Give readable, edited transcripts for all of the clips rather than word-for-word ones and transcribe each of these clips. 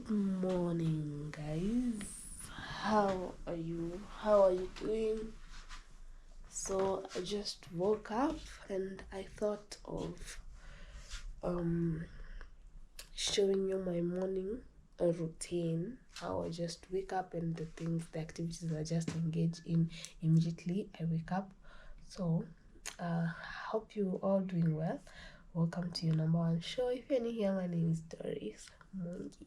Good morning, guys. How are you? How are you doing? So I just woke up and I thought of showing you my morning routine. How I just wake up and the activities I just engage in immediately I wake up. So hope you all doing well. Welcome to your number one show. If you're new here, my name is Doris Njoki.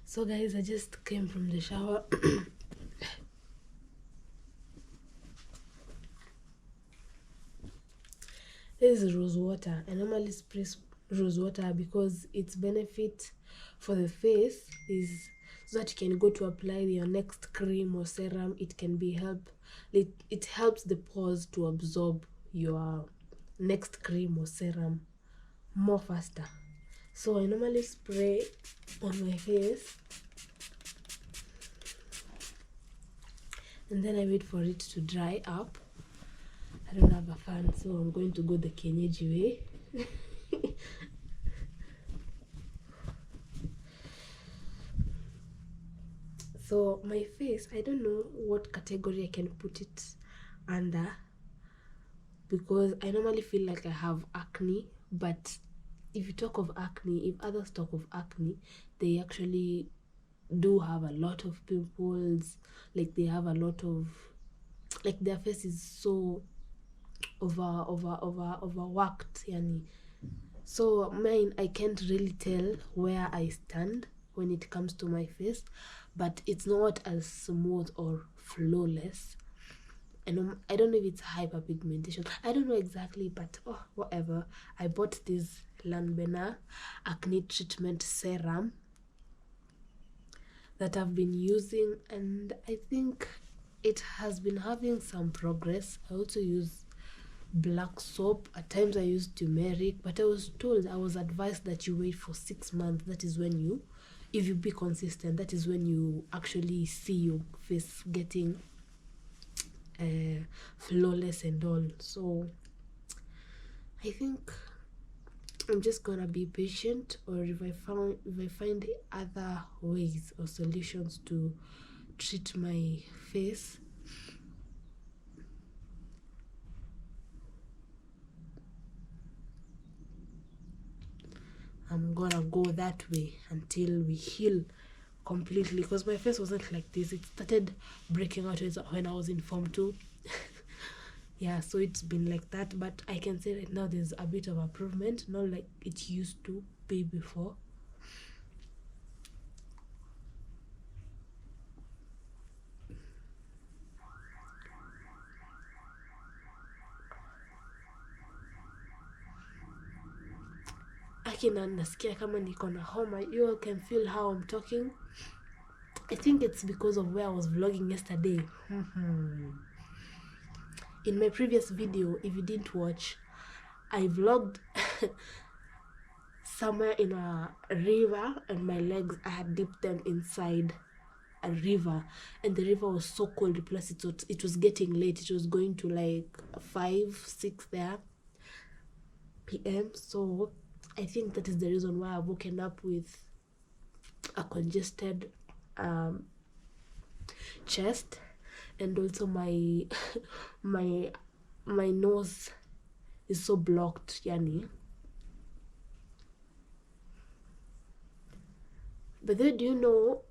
So guys, I just came from the shower. This is rose water. I normally spray rose water because its benefit for the face is so that you can go to apply your next cream or serum. It can be it helps the pores to absorb your next cream or serum more faster. So I normally spray on my face and then I wait for it to dry up. I don't have a fan, so I'm going to go the kienyeji way. So my face, I don't know what category I can put it under, because I normally feel like I have acne. But if you talk of acne, if others talk of acne, they actually do have a lot of pimples. Like they have a lot of, like their face is so overworked, yani. So mine, I can't really tell where I stand when it comes to my face, but it's not as smooth or flawless. And I don't know if it's hyperpigmentation. I don't know exactly, but whatever. I bought this Lanbena acne treatment serum that I've been using, and I think it has been having some progress. I also use black soap. At times I use turmeric, but I was advised that you wait for 6 months. That is when you, if you be consistent, that is when you actually see your face getting flawless and all. So I think I'm just gonna be patient, or if I find other ways or solutions to treat my face, I'm gonna go that way until we heal completely, because my face wasn't like this. It started breaking out when I was in Form 2. Yeah, so it's been like that, but I can say right now there's a bit of improvement, not like it used to be before. Akina nasikia kama niko na homa. You all can feel how I'm talking. I think it's because of where I was vlogging yesterday. In my previous video, if you didn't watch, I vlogged somewhere in a river, and my legs, I had dipped them inside a river, and the river was so cold. Plus it was getting late. It was going to like 5-6 there p.m. So I think that is the reason why I've woken up with a congested chest, and also my my nose is so blocked, yani. But then, do you know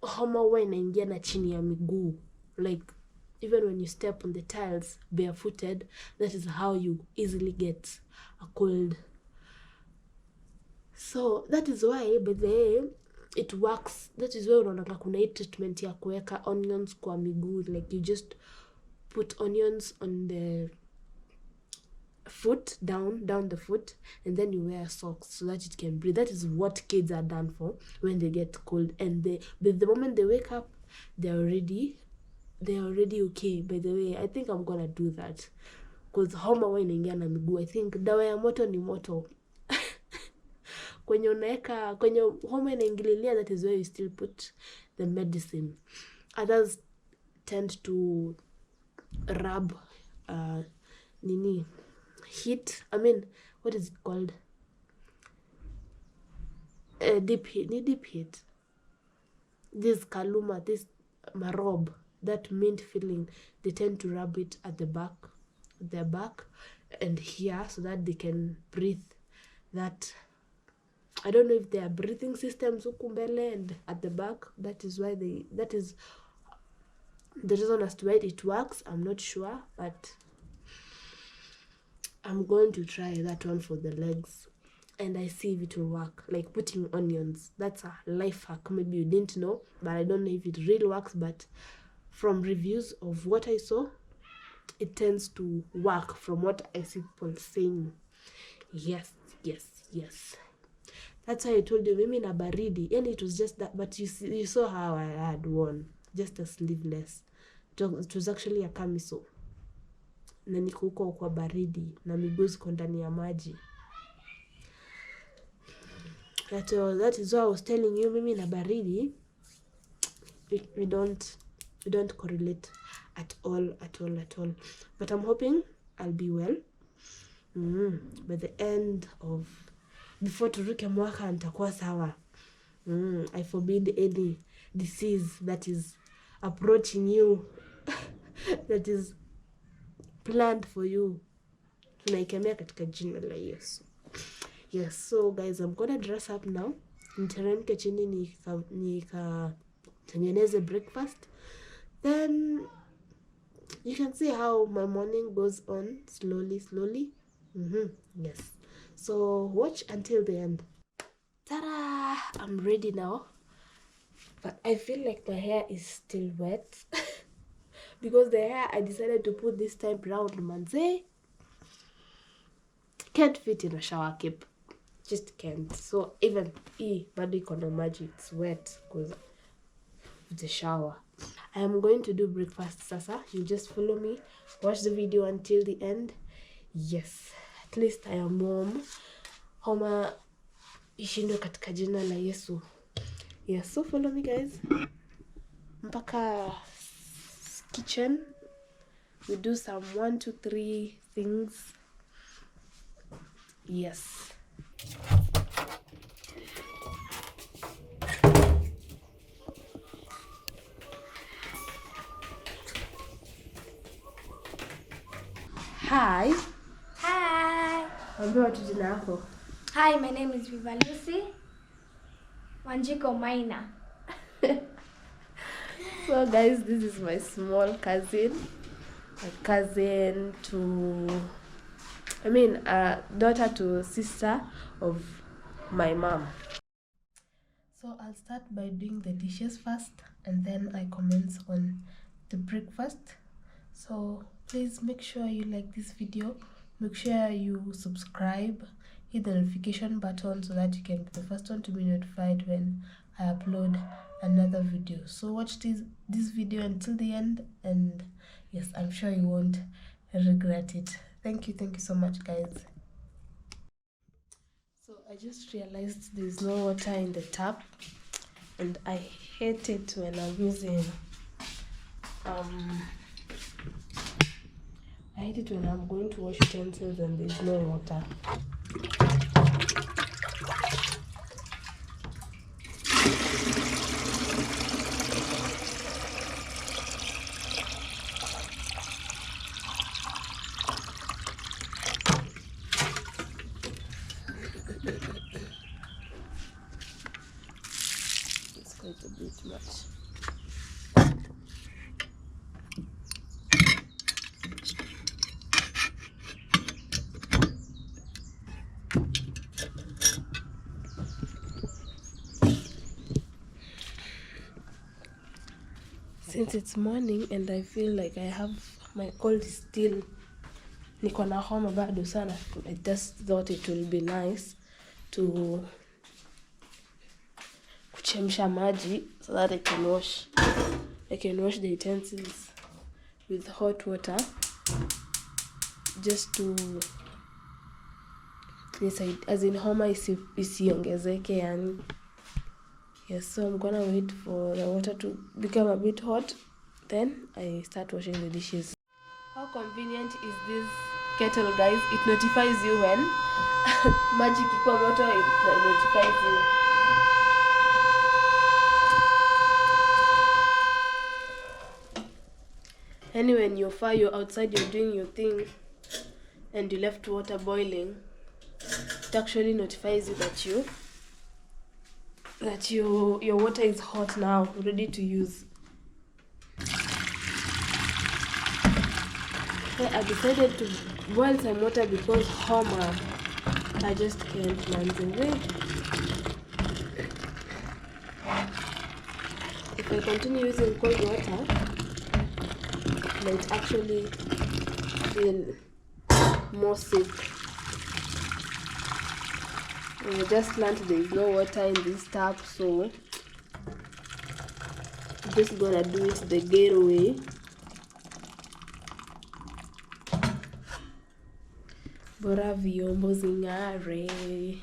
homa huwa inaingia na chini ya miguu? Like even when you step on the tiles barefooted, that is how you easily get a cold. So that is why, but then it works. That is why unaona kuna hii treatment ya kuweka onions kwa miguu. Like you just put onions on the foot down the foot, and then you wear socks so that it can breathe. That is what kids are done for when they get cold, and the moment they wake up, they're already okay. By the way, I think I'm gonna do that because homa huwa inaingia na miguu. I think dawa ya moto ni moto. Kwenye unaweka, kwenye homa inaingililia, that is where you still put the medicine. Others tend to rub heat, what is it called, deep heat, this kaluma, this marob, that mint feeling, they tend to rub it at their back and here, so that they can breathe. That, I don't know if they are breathing systems huku mbele and at the back. That is the reason as to why it works. I'm not sure, but I'm going to try that one for the legs, and I see if it will work. Like putting onions, that's a life hack. Maybe you didn't know, but I don't know if it really works, but from reviews of what I saw, it tends to work from what I see people saying. Yes. That's why I told you, mimi na baridi. And it was just that, but you saw how I had worn just a sleeveless. It was actually a camisole. Na niko huko kwa baridi na miguu ziko ndani ya maji. That is why I was telling you, mimi na baridi, we don't correlate at all. But I'm hoping I'll be well. By the end of, before turuke mwaka nitakuwa sawa. I forbid any disease that is approaching you that is planned for you. Tunaikemea katika jina la Yesu. Yes, so guys, I'm gonna dress up now. Niteremke chini tengeneze breakfast. Then you can see how my morning goes on slowly. Yes. So watch until the end. Ta-da! I'm ready now. But I feel like my hair is still wet. Because the hair I decided to put this time round, manze, can't fit in a shower cap. Just can't. So even bado iko na maji, it's wet because of the shower. I am going to do breakfast sasa. You just follow me. Watch the video until the end. Yes. At least I am warm. Homa ishindwe katika jina la Yesu. Yes, so follow me guys. Mpaka kitchen. We do some 1, 2, 3 things. Yes. Hi. Ambia watu jina yako. Hi, my name is Viva Lucy Wanjiko Maina. So guys, this is my small cousin. A cousin to, a daughter to sister of my mom. So I'll start by doing the dishes first, and then I commence on the breakfast. So please make sure you like this video. Make sure you subscribe, hit the notification button so that you can be the first one to be notified when I upload another video. So watch this video until the end, and yes, I'm sure you won't regret it. Thank you so much guys. So I just realized there's no water in the tap, and I hate it when I'm using I hate it when I'm going to wash utensils and there's no water. It's quite a bit much. Since it's morning and I feel like my cold is still niko na homa bado sana. I just thought it will be nice to kuchemsha maji so that I can wash the utensils with hot water, just to as in homa isiongezeke yani. Yes, so I'm gonna wait for the water to become a bit hot, then I start washing the dishes. How convenient is this kettle, guys? It notifies you when maji kikuwa moto, it notifies you. Anyway, when you're outside, you're doing your thing, and you left water boiling, it actually notifies you that your water is hot now, ready to use. So I decided to boil some water because homa, I just can't manage. If I continue using cold water, I might actually feel more sick. I just learned there is no water in this tap, so I'm just gonna do it the ghetto way. Bora vyombo zing'are.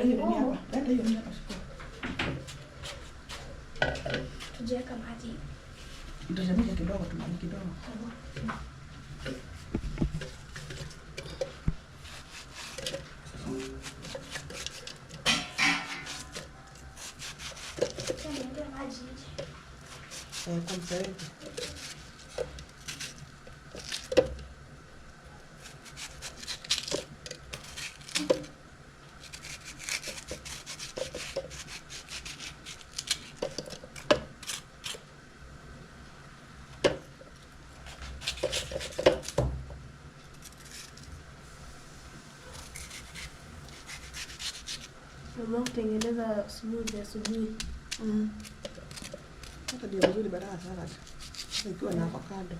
Ni ngumu. Tujaweka maji. Utachemsha kidogo tu, maji kidogo. Tunaongea maji. Kwa mfereji. Mama kutengeneza smoothie asubuhi. Hata ndio vizuri baada ya salad. Ikiwa na avocado.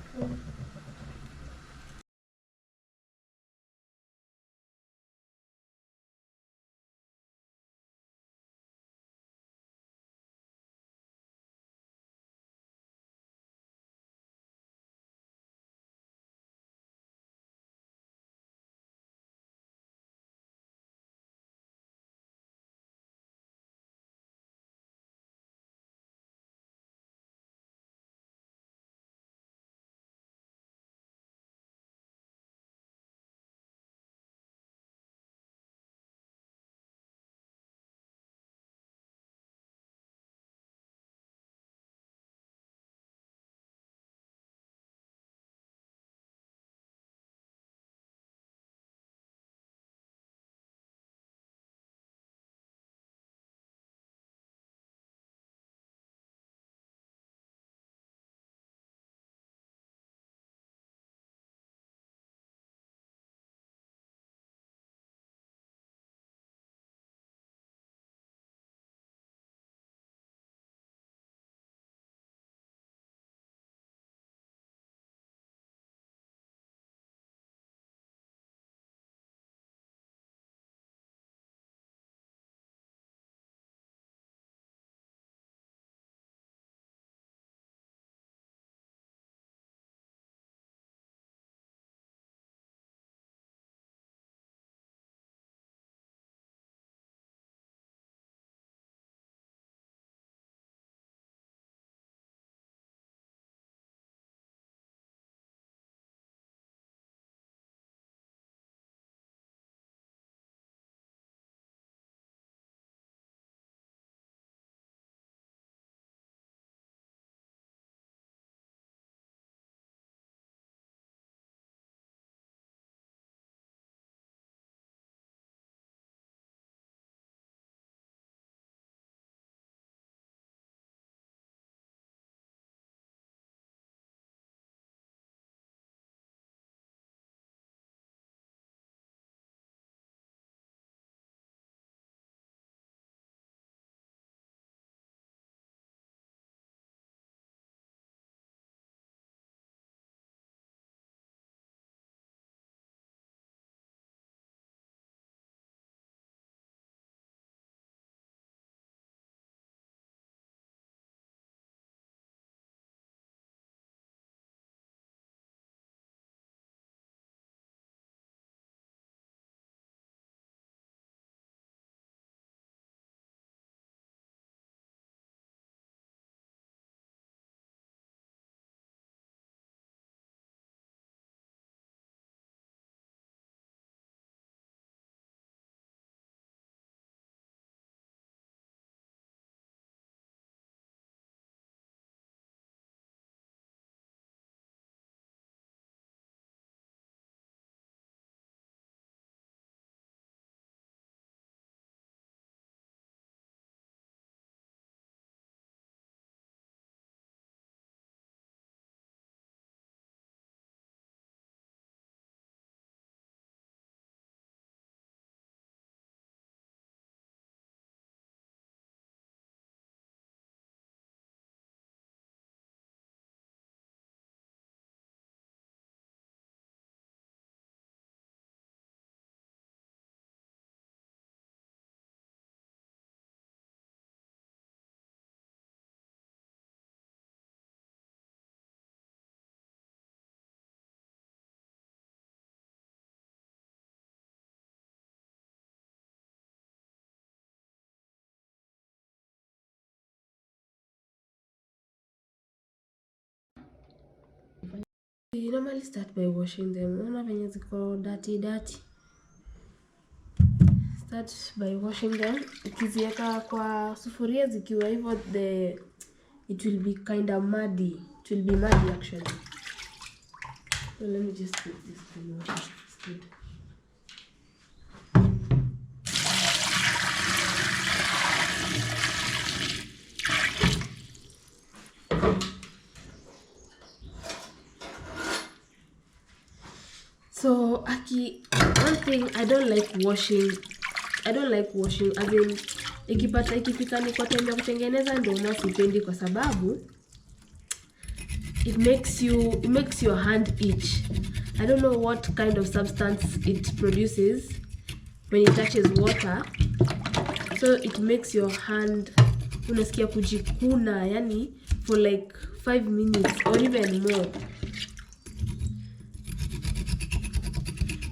You normally start by washing them. Unaona venye ziko dirty. Start by washing them. Ukiziweka kwa sufuria zikiwa hivyo, it will be kind of muddy. It will be muddy actually. So let me just put this in water instead. So one thing I don't like washing as in ikifika ni kwa time ya kutengeneza ndio sipendi, kwa sababu it makes your hand itch. I don't know what kind of substance it produces when it touches water, so it makes your hand unasikia kujikuna, yani for like 5 minutes or even more.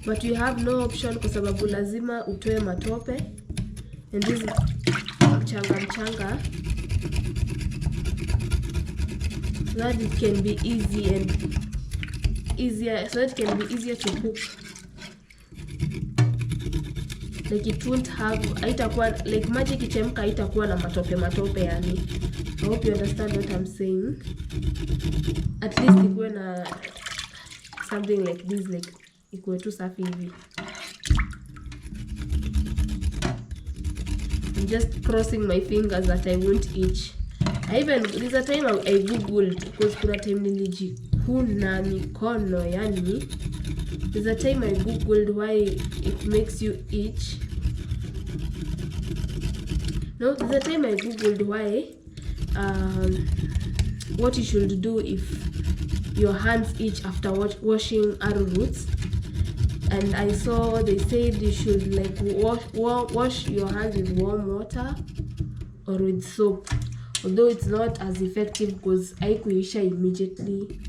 But you have no option kwa sababu lazima utoe matope and this mchanga so that it can be easier to cook. Like it won't have, haitakuwa like maji kichemka haitakuwa na matope yani. I hope you understand what I'm saying. At least ikuwe na something like this, like ikuwe tu safi hivi. I'm just crossing my fingers that I won't itch. There's a time I googled, because kuna time nilijikuna mikono yani. There's a time I googled why it makes you itch. No, there's a time I googled why what you should do if your hands itch after washing arrowroots. And I saw they said you should like wash your hands with warm water or with soap, although it's not as effective because haikuisha immediately.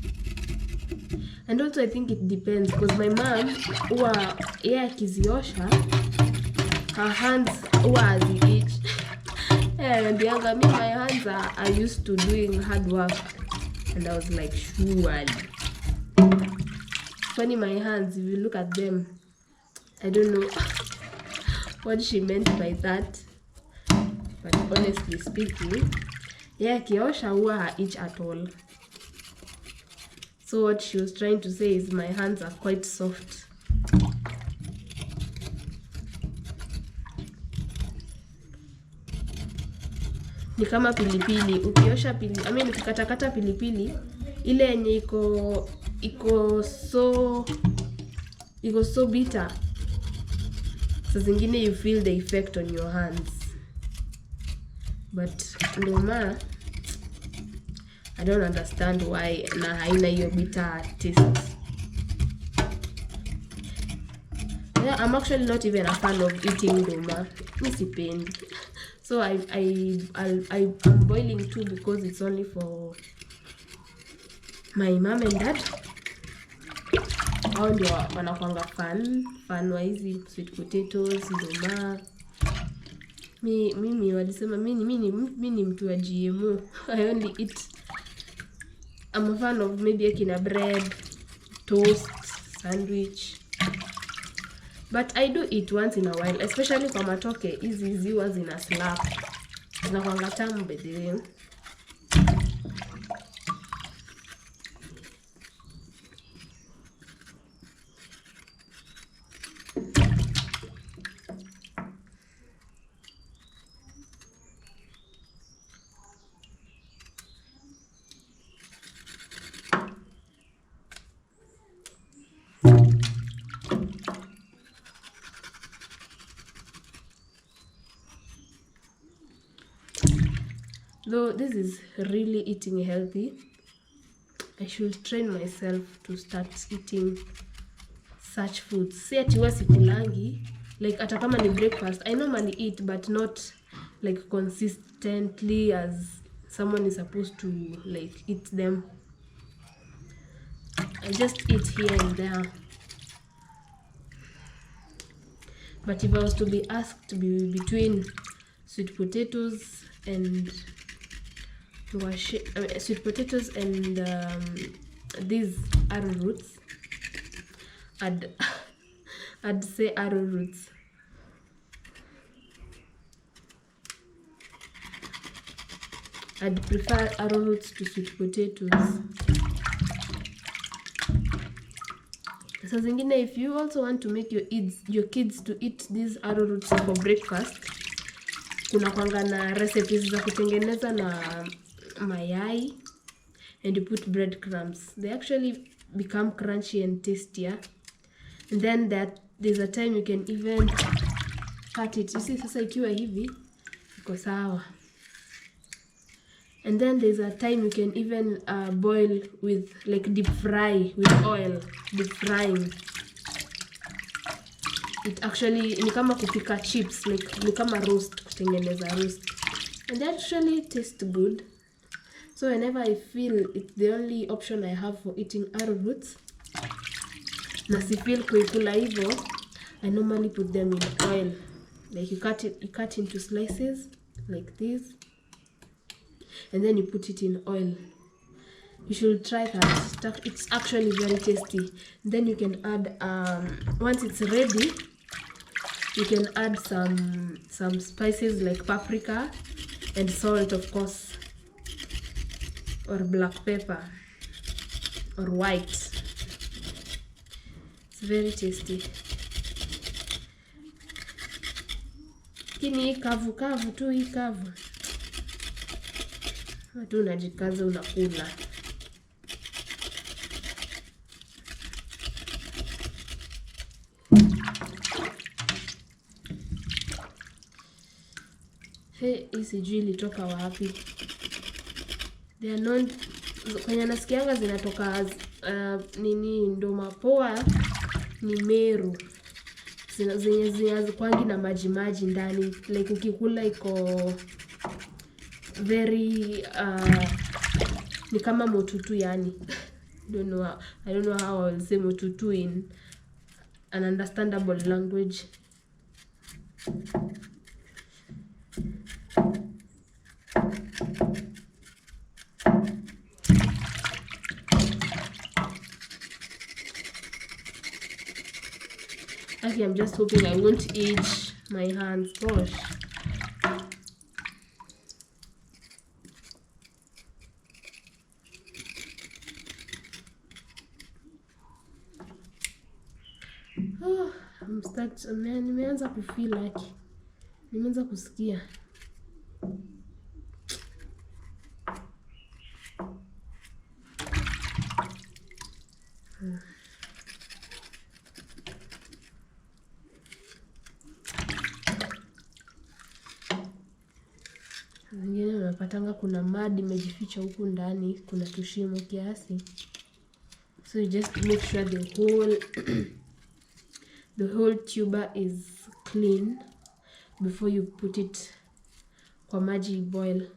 And also I think it depends, because my mom huwa akiziosha her hands huwa haziitch. And my hands are used to doing hard work, and I was like, surely. Funny, my hands, if you look at them, I don't know what she meant by that, but honestly speaking, kiosha huwa haitch at all. So what she was trying to say is my hands are quite soft. Ni kama pilipili, ukiosha ukikatakata pilipili ile yenye iko so bitter, so zingine you feel the effect on your hands. But ndoma I don't understand why na haina hiyo bitter taste. Yeah, I'm actually not even a fan of eating ndoma. Sipendi. So I'm boiling too because it's only for my mom and dad. Hao ndio wanakuanga fan wa hizi sweet potatoes, ndoma. Mimi walisema mimi ni mtu wa GMO. I only eat, I'm a fan of maybe akina bread, toast, sandwich. But I do eat once in a while, especially kwa matoke. Hizi ziwa zina slap. Zinakuanga tamu by the way. Though this is really eating healthy, I should train myself to start eating such foods. Si ati huwa sikulangi, like hata kama ni breakfast, I normally eat but not like consistently as someone is supposed to like eat them. I just eat here and there. But if I was to be asked to be between sweet potatoes and these arrowroots. I'd say arrowroots. I'd prefer arrowroots to sweet potatoes. So zingine, if you also want to make your kids to eat these arrowroots for breakfast, kuna kwanga na recipes za kutengeneza na mayai and you put breadcrumbs. They actually become crunchy and tastier. And then there's a time you can even cut it. You see, sasa ikiwa hivi iko sawa. And then there's a time you can even boil with, like, deep fry with oil, deep frying. It actually ni kama kupika chips, like ni kama roast, kutengeneza roast. And they actually taste good. So whenever I feel it's the only option I have for eating arrowroots, na si feel kuikula hivyo, I normally put them in oil. Like you cut into slices like this, and then you put it in oil. You should try that. It's actually very tasty. Then you can add once it's ready, you can add some spices like paprika and salt, of course, or black pepper or white. It's very tasty. Kini kavu tu, hii kavu watu unajikaza unakula. Hii sijui ilitoka wapi. They are known, kwenye nasikianga zinatoka nini Ndoma Poa ni Meru. Zenye kwangi na maji ndani, like ukikula iko very ni kama motutu yani. I don't know how I will say motutu in an understandable language. Actually, I'm just hoping I won't age my hands. Gosh. Nimeanza kufeel like nimeanza kusikia. Zingine unapatanga kuna mud imejificha huku ndani, kuna tushimo kiasi. So you just make sure the whole tuber is clean before you put it kwa maji boil.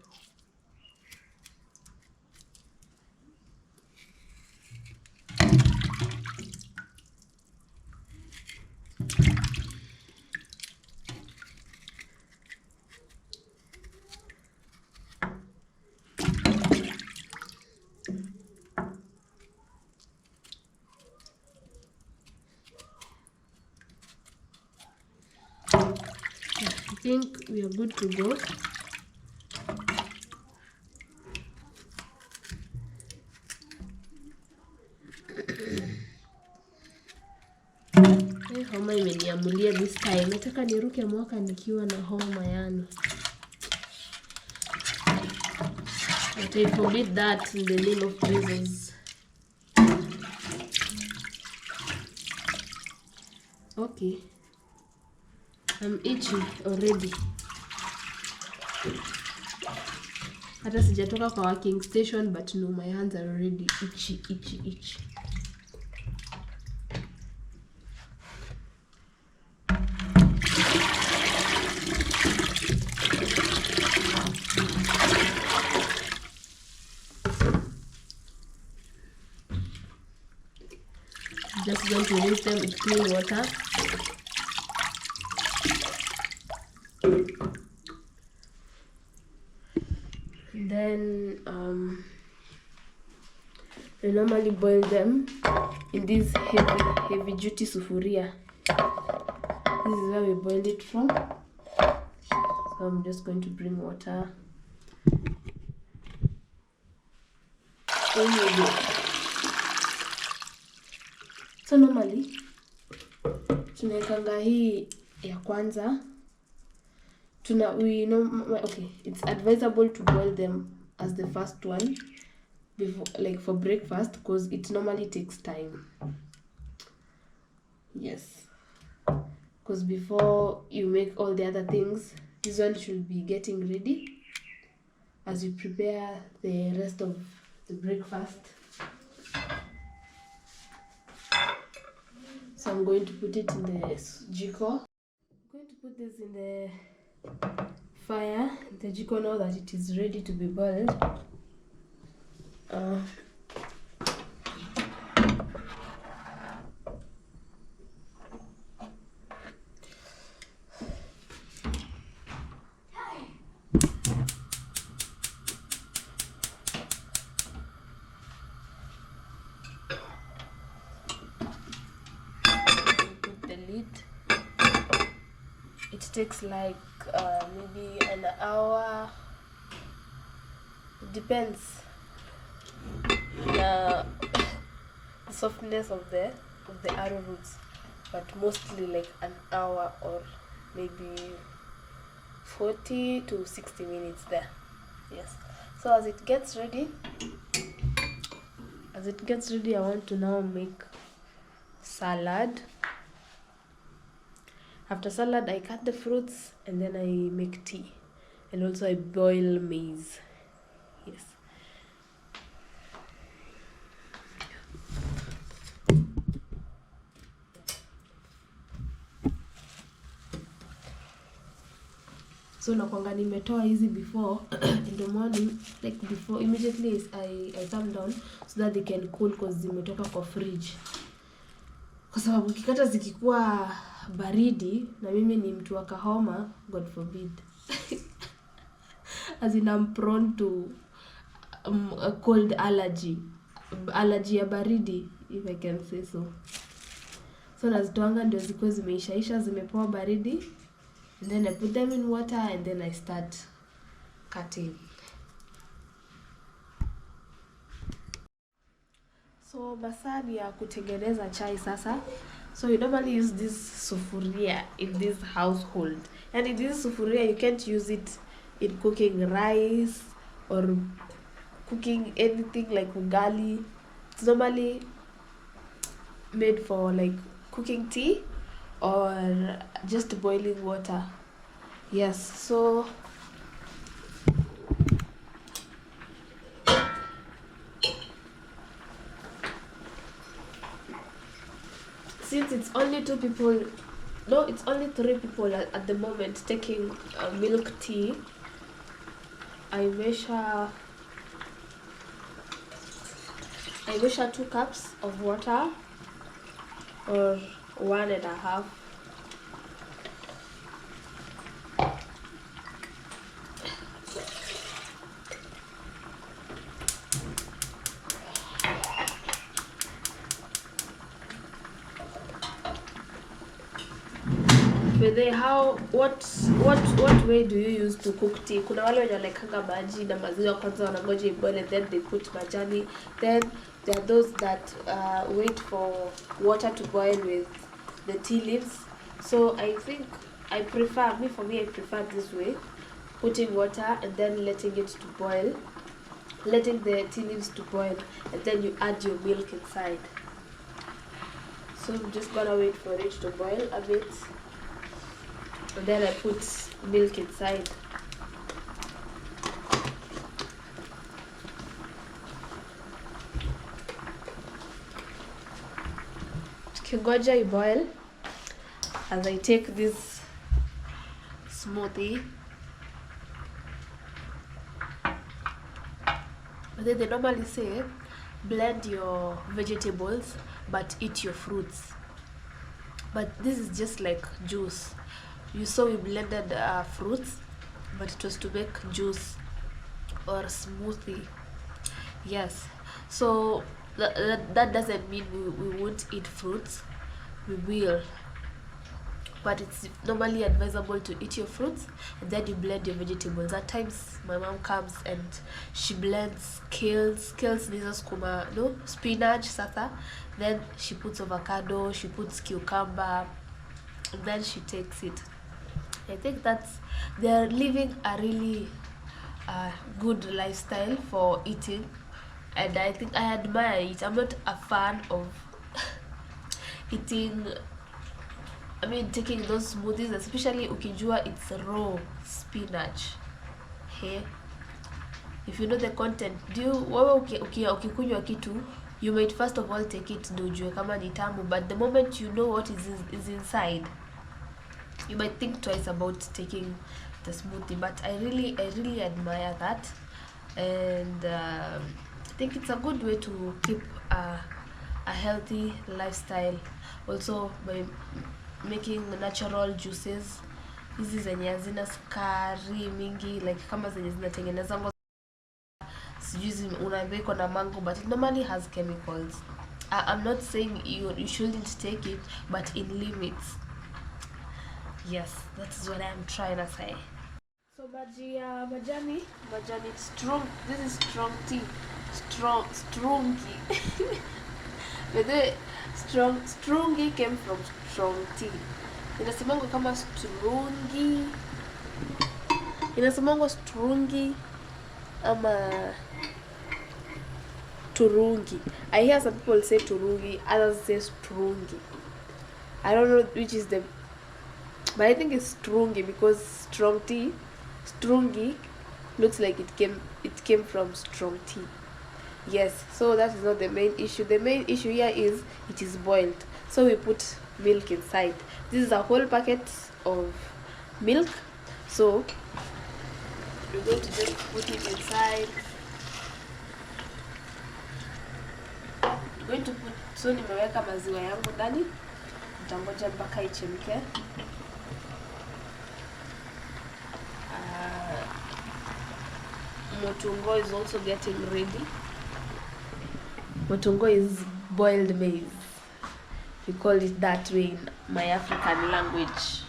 I think we are good to go. Homa imeniamulia this time. Nataka niruke mwaka nikiwa na homa yani. But I forbid that in the name of Jesus. Okay. I'm itchy already. Hata sijatoka kwa working station, but no, my hands are already itchy. Just going to rinse them with clean water. Then I normally boil them in this heavy duty sufuria. This is where we boiled it from. So I'm just going to bring water. So normally tunaekanga hii ya kwanza. Okay, it's advisable to boil them as the first one before, like for breakfast, because it normally takes time. Yes, because before you make all the other things, this one should be getting ready as you prepare the rest of the breakfast. So I'm going to put it in the jiko. I'm going to put this in the fire, the jiko, now that it is ready to be boiled. It takes like maybe an hour. It depends the softness of the arrowroots, but mostly like an hour or maybe 40 to 60 minutes there. Yes. So as it gets ready, I want to now make salad. After salad, I cut the fruits and then I make tea, and also I boil maize. Yes. So nakwanga nimetoa hizi before in the morning, like before immediately I come down so that they can cool, because zimetoka kwa fridge. Kwa sababu kikata zikikuwa baridi, na mimi ni mtu wa kahoma, God forbid. As in I'm prone to a cold allergy ya baridi, if I can say so. So nazitoanga ndio zikuwe zimeishaisha, zimepoa baridi, and then I put them in water and then I start cutting. So basadi ya kutengeneza chai sasa. So you normally use this sufuria in this household, and in this sufuria you can't use it in cooking rice or cooking anything like ugali. It's normally made for like cooking tea or just boiling water. Yes, so since it's only two people, no, it's only 3 people at the moment taking milk tea, I measure 2 cups of water, or 1.5. What way do you use to cook tea? Kuna wale wenye wanaekanga maji na maziwa kwanza, wanangoja iboil and then they put majani. Then there are those that wait for water to boil with the tea leaves. So I think I prefer this way, putting water and then letting it to boil, letting the tea leaves to boil, and then you add your milk inside. So I'm just gonna wait for it to boil a bit, and then I put milk inside. Tukingoja iboil, as I take this smoothie. But then they normally say blend your vegetables but eat your fruits. But this is just like juice. You saw we blended fruits, but it was to make juice or smoothie. Yes. So that doesn't mean we won't eat fruits. We will, but it's normally advisable to eat your fruits and then you blend your vegetables. At times my mom comes and she blends kales nizo skuma, no, spinach sasa, then she puts avocado, she puts cucumber, and then she takes it. I think they're living a really good lifestyle for eating, and I think I admire it. I'm not a fan of eating, I mean taking those smoothies, especially ukijua it's raw spinach. Hey, if you know the content, wewe ukikunywa kitu, you might first of all take it ndio ujue kama ni tamu, but the moment you know what is inside, you might think twice about taking the smoothie. But I really admire that, and I think it's a good way to keep a healthy lifestyle, also by making natural juices hizi zenye hazina sukari mingi, like kama zenye zinatengeneza sijui unaambia na mango, but it normally has chemicals. I'm not saying you shouldn't take it, but in limits. Yes, that is what I'm trying to say. So majani strong. This is strong tea. Strongy. But the strongy came from strong tea. Inasemango kama strungi. Inasemango strungi ama turungi. I hear some people say turungi, others say strungi. I don't know which is the, but I think it's strungi because strong tea, strungi looks like it came from strong tea. Yes, so that is not the main issue. The main issue here is it is boiled, so we put milk inside. This is a whole packet of milk, so we're going to just put it inside. We're going to put, so nimeweka maziwa yangu ndani, nitangoja mpaka ichemke. Motungo is also getting ready. Motungo is boiled maize. We call it that way in my African language.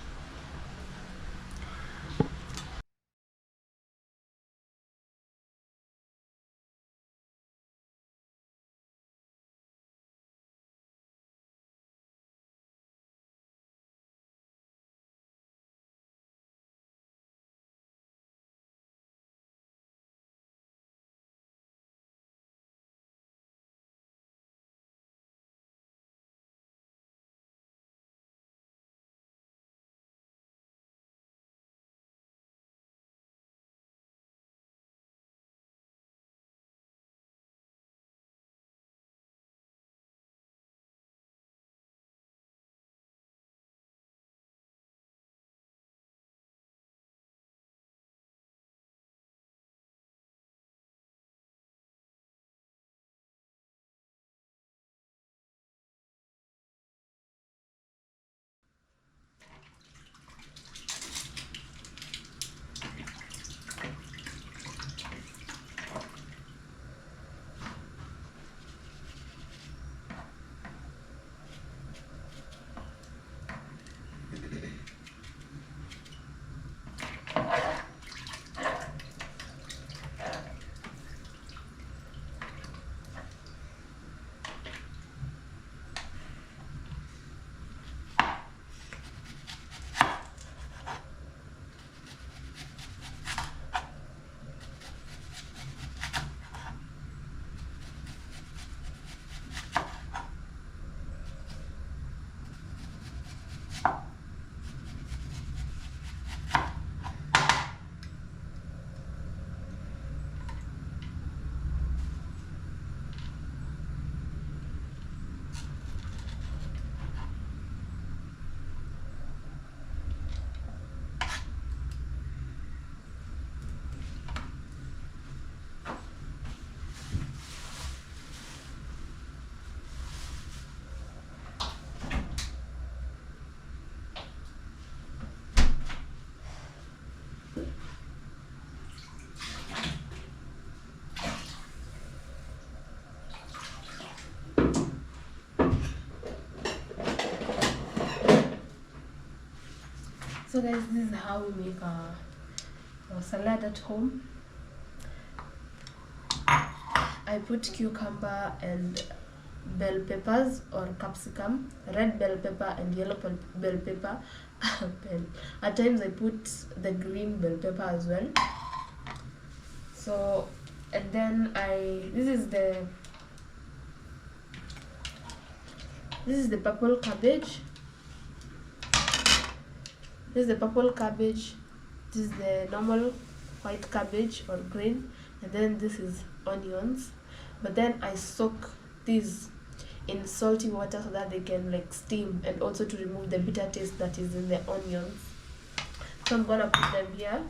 So guys, this is how we make our salad at home. I put cucumber and bell peppers or capsicum, red bell pepper and yellow bell pepper. At times I put the green bell pepper as well. So, and then this is the purple cabbage. This is the purple cabbage. This is the normal white cabbage or green, and then this is onions. But then I soak these in salty water so that they can like steam, and also to remove the bitter taste that is in the onions. So I'm gonna put them here.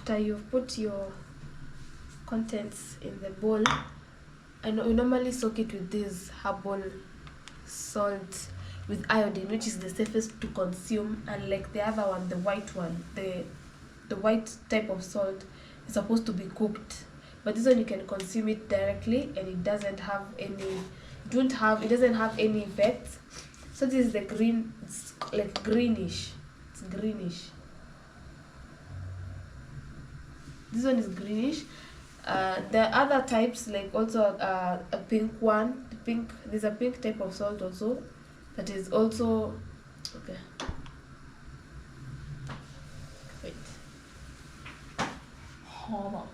after you've put your contents in the bowl, I know you normally soak it with this herbal salt with iodine, which is the safest to consume, unlike the other one, the white one. The white type of salt is supposed to be cooked, but this one you can consume it directly and it doesn't have any effects. So this is the green, it's like greenish. It's greenish. This one is greenish. The other types, like also a pink one. There's a pink type of salt also that is also okay. Wait. Hold on.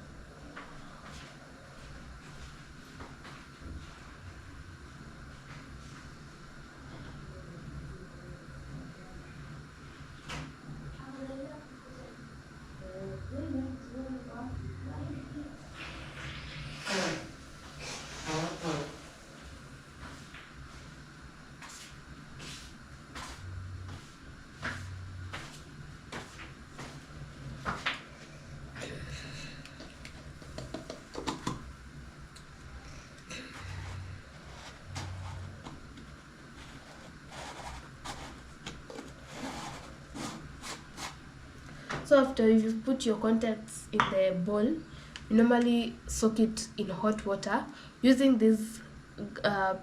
So after you put your contents in the bowl, you normally soak it in hot water using this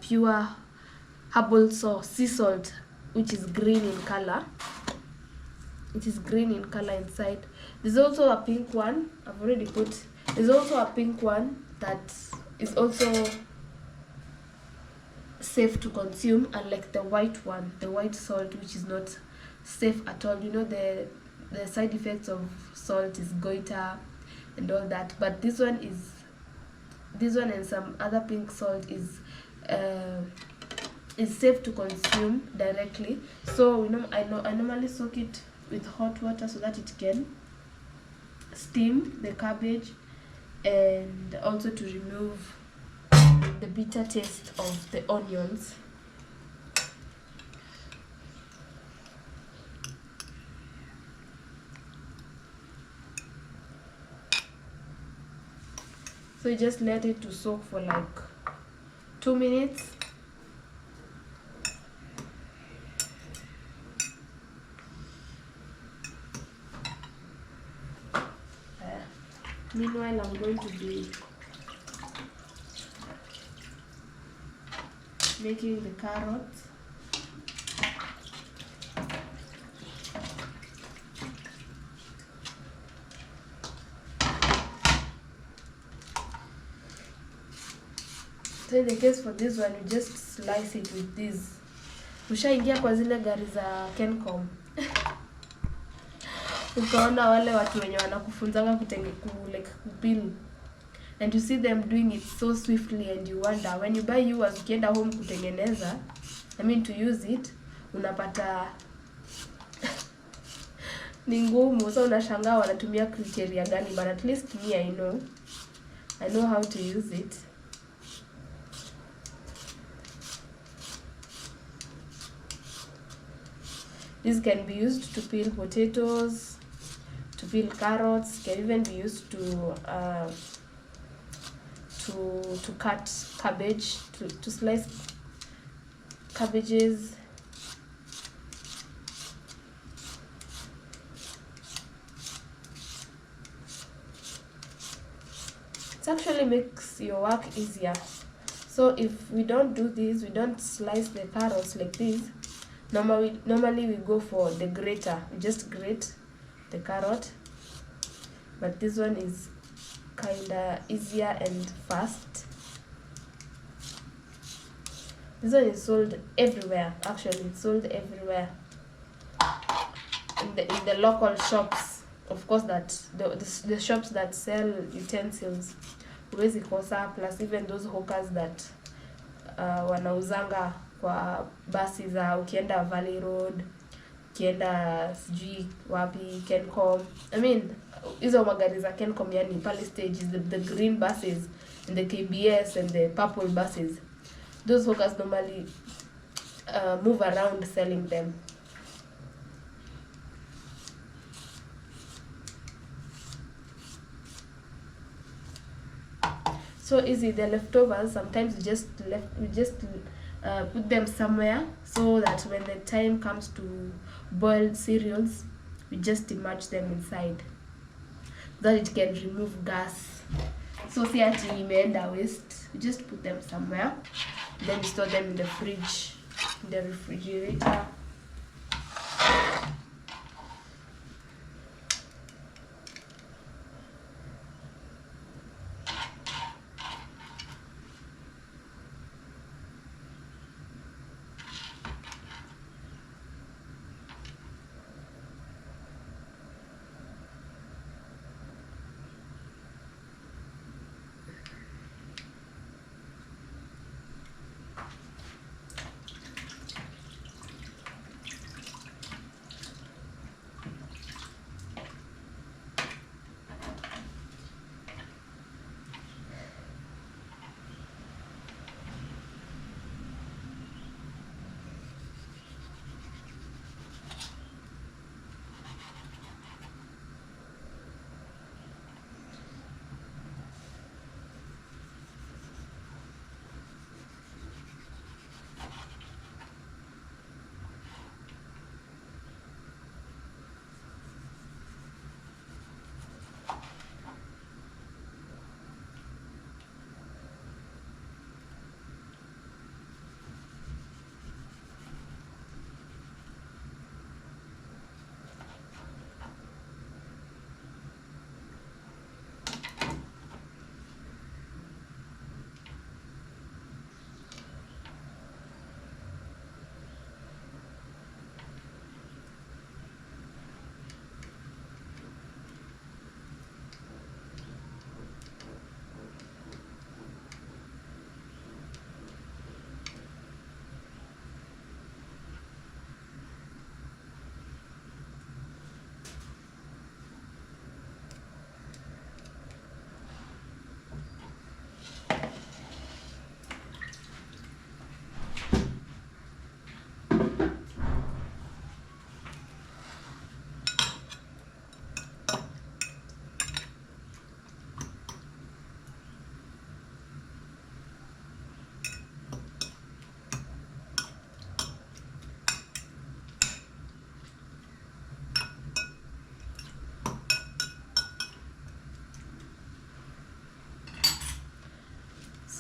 pure herbal sea salt, which is green in color. It is green in color inside. There's also a pink one. I've already put. There's also a pink one that is also safe to consume, unlike the white one, the white salt, which is not safe at all. You know, the side effects of salt is goiter and all that, but this one and some other pink salt is safe to consume directly. So I normally soak it with hot water so that it can steam the cabbage and also to remove the bitter taste of the onions. So you just let it to soak for like 2 minutes. Meanwhile, I'm going to be making the carrots. So in the case for this one, you just slice it with this. Ushaingia kwa zile gari za Kencom. Ukaona wale watu wenye wanakufunzanga kupil. And you see them doing it so swiftly and you wonder, when you buy yours ukienda home kutengeneza, to use it, unapata ni ngumu. So unashangaa wanatumia criteria gani, but at least me I know how to use it. This can be used to peel potatoes, to peel carrots, can even be used to cut cabbage, to slice cabbages. It actually makes your work easier. So if we don't do this, we don't slice the carrots like this, normally we go for the grater. We just grate the carrot, but this one is kinda easier and fast. This one is sold everywhere. Actually, it's sold everywhere in the local shops. Of course, that the shops that sell utensils, huwezi kosa, plus even those hawkers that wanauzanga kwa basi za ukienda Valley Road, ukienda sijui wapi Kencom. Hizo magari za Kencom, yani pale stage is the green buses and the KBS and the purple buses. Those hawkers normally move around selling them. so easy. The leftovers, sometimes we just put them somewhere, so that when the time comes to boil cereals, we just immerse them inside, that it can remove gas. So see ati imeenda waste, we just put them somewhere, then we store them in the fridge, in the refrigerator.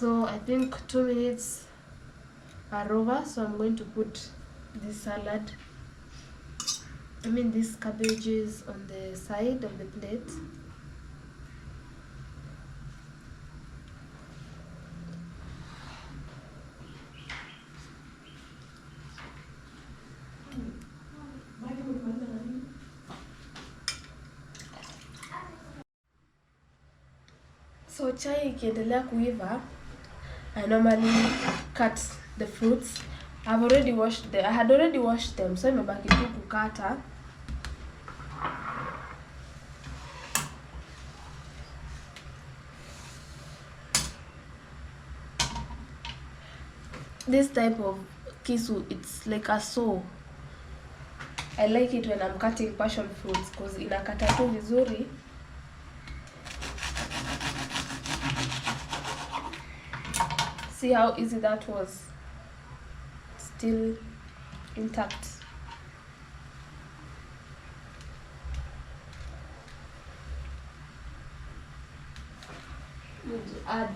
So I think 2 minutes are over, so I'm going to put this salad, these cabbages on the side of the plate. So chai ikiendelea kuiva, I normally cut the fruits. I had already washed them, so imebaki tu kukata. This type of kisu, it's like a saw. I like it when I'm cutting passion fruits because inakata tu vizuri. See how easy that was? Still intact. Need to add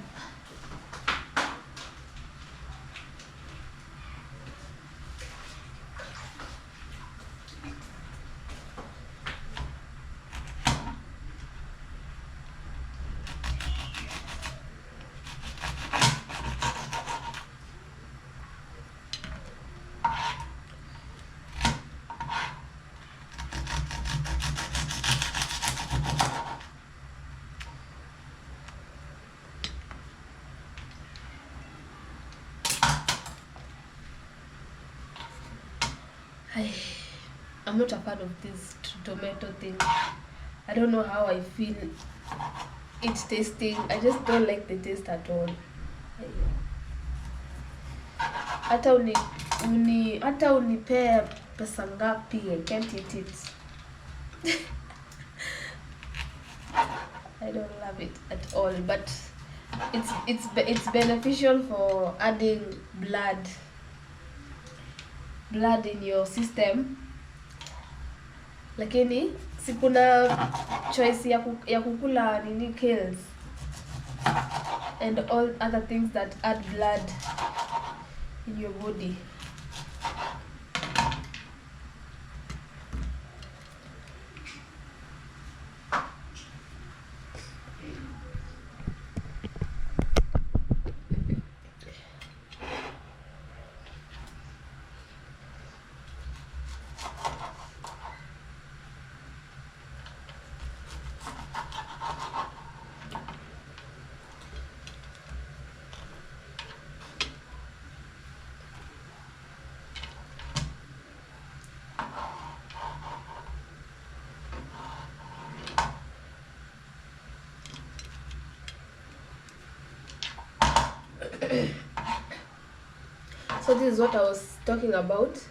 I'm not a fan of this tomato thing. I don't know how I feel it tasting. I just don't like the taste at all. Hata unipea pesa ngapi, I can't eat it. I don't love it at all, but it's beneficial for adding blood in your system, lakini sikuna choice ya kukula nini kales and all other things that add blood in your body. So this is what I was talking about.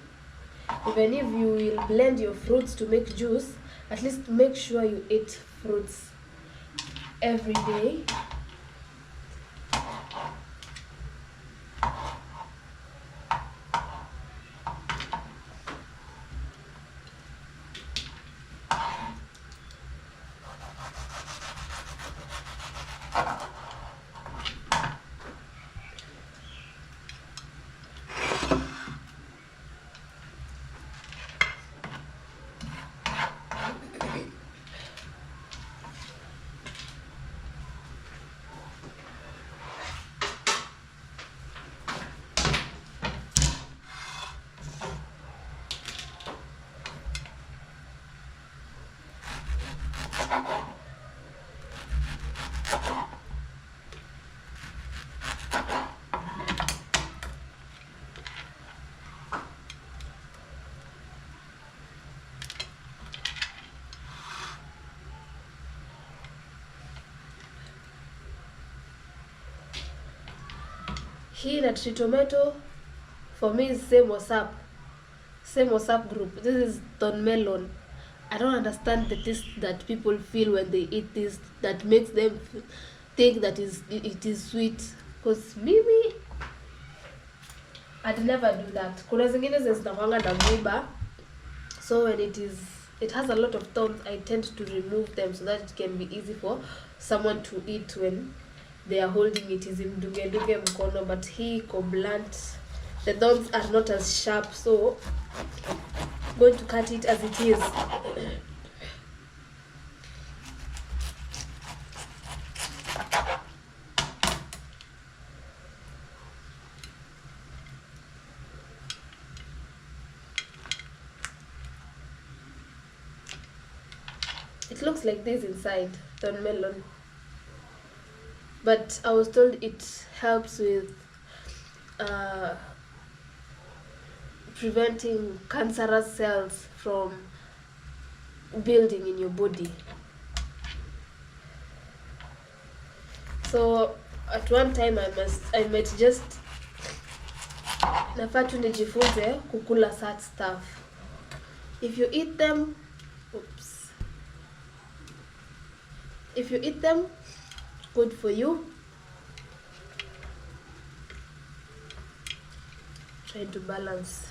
Even if you will blend your fruits to make juice, at least make sure you eat fruits every day. Hii na tree tomato for me is same WhatsApp group. This is thorn melon. I don't understand the taste that people feel when they eat this that makes them think that it is sweet, because mimi I'd never do that. Kuna zingine zinakuanga na mwiba, so when it has a lot of thorns, I tend to remove them so that it can be easy for someone to eat when they are holding it. Is mdunge mkono, but hii iko blunt. The thorns are not as sharp, so I'm going to cut it as it is. It looks like this inside, thorn melon. But I was told it helps with preventing cancerous cells from building in your body. So at one time I might just nafaa tu nijifunze kukula such stuff. If you eat them, good for you. Trying to balance.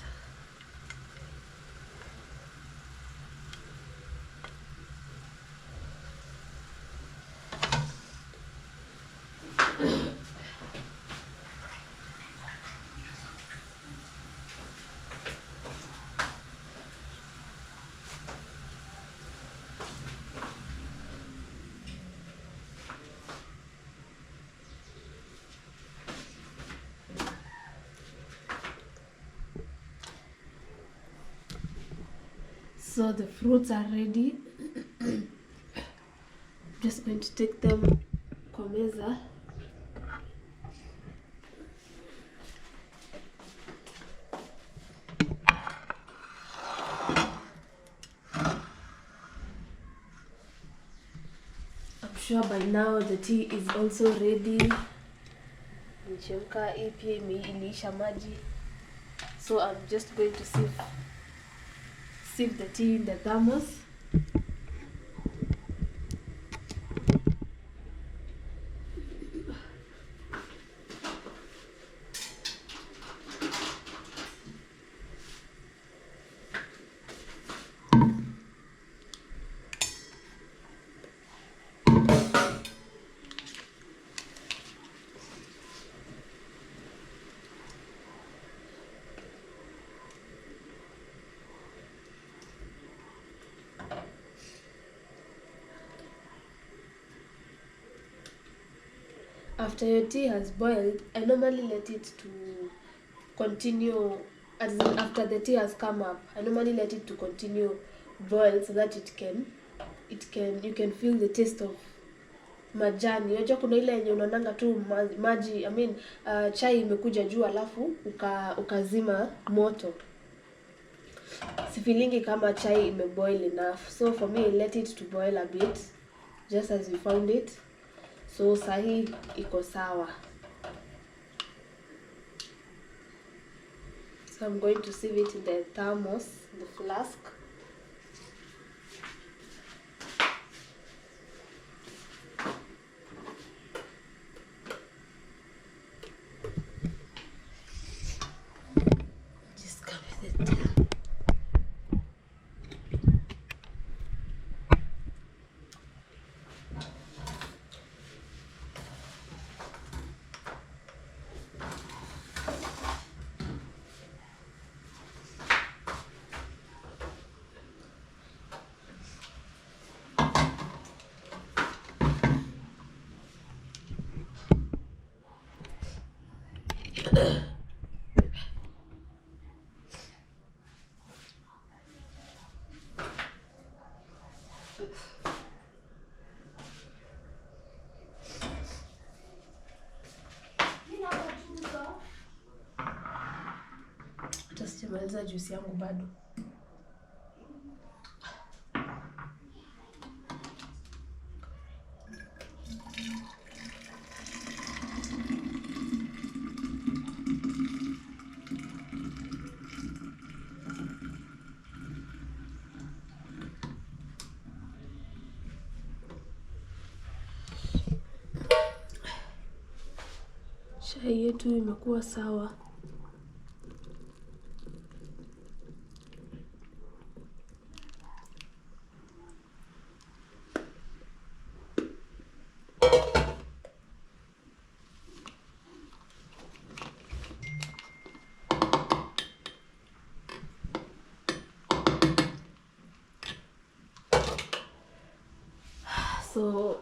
So the fruits are ready. Just going to take them kwa meza. I'm sure by now the tea is also ready. Nichemka, hii pia iliisha maji. So I'm just going to sieve the tea in the thermos. After your tea has boiled, I normally let it to continue, as in after the tea has come up, I normally let it to continue boil so that you can feel the taste of majani. Unajua kuna ile yenye unaonanga tu maji, chai imekuja juu alafu ukazima moto. Sifilingi kama chai imeboil enough. So for me, I let it to boil a bit, just as we found it. So sahi iko sawa. So I'm going to sieve it in the thermos, the flask. Just come with it. Hata sijamaliza juice yangu bado. Chai yetu imekuwa sawa. So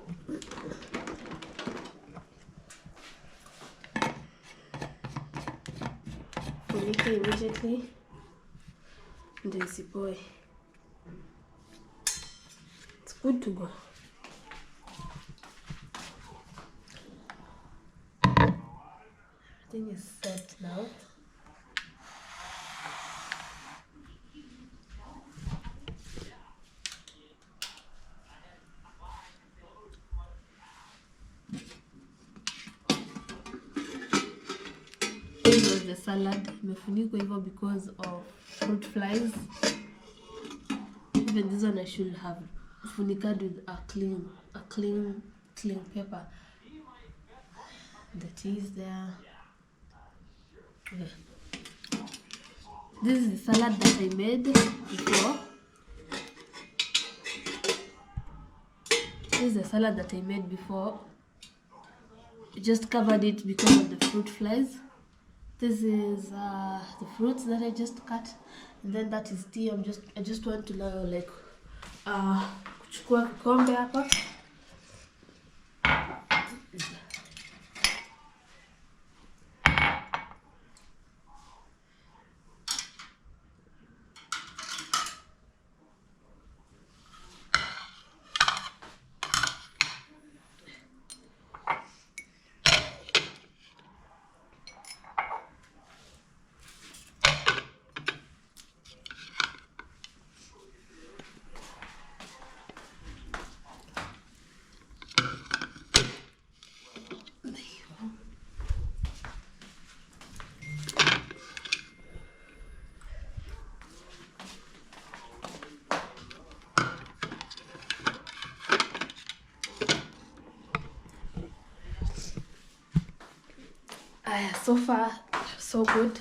funika immediately ndio isipoe. It's good to go. Everything is set now. This was the salad. Imefunikwa hivyo because of fruit flies. Even this one I should have funiked with a clean paper. The tea is there. Okay. This is the salad that I made before. This is the salad that I made before. I just covered it because of the fruit flies. This is the fruits that I just cut, and then that is tea. I just want to now kuchukua kikombe hapa. So far, so good.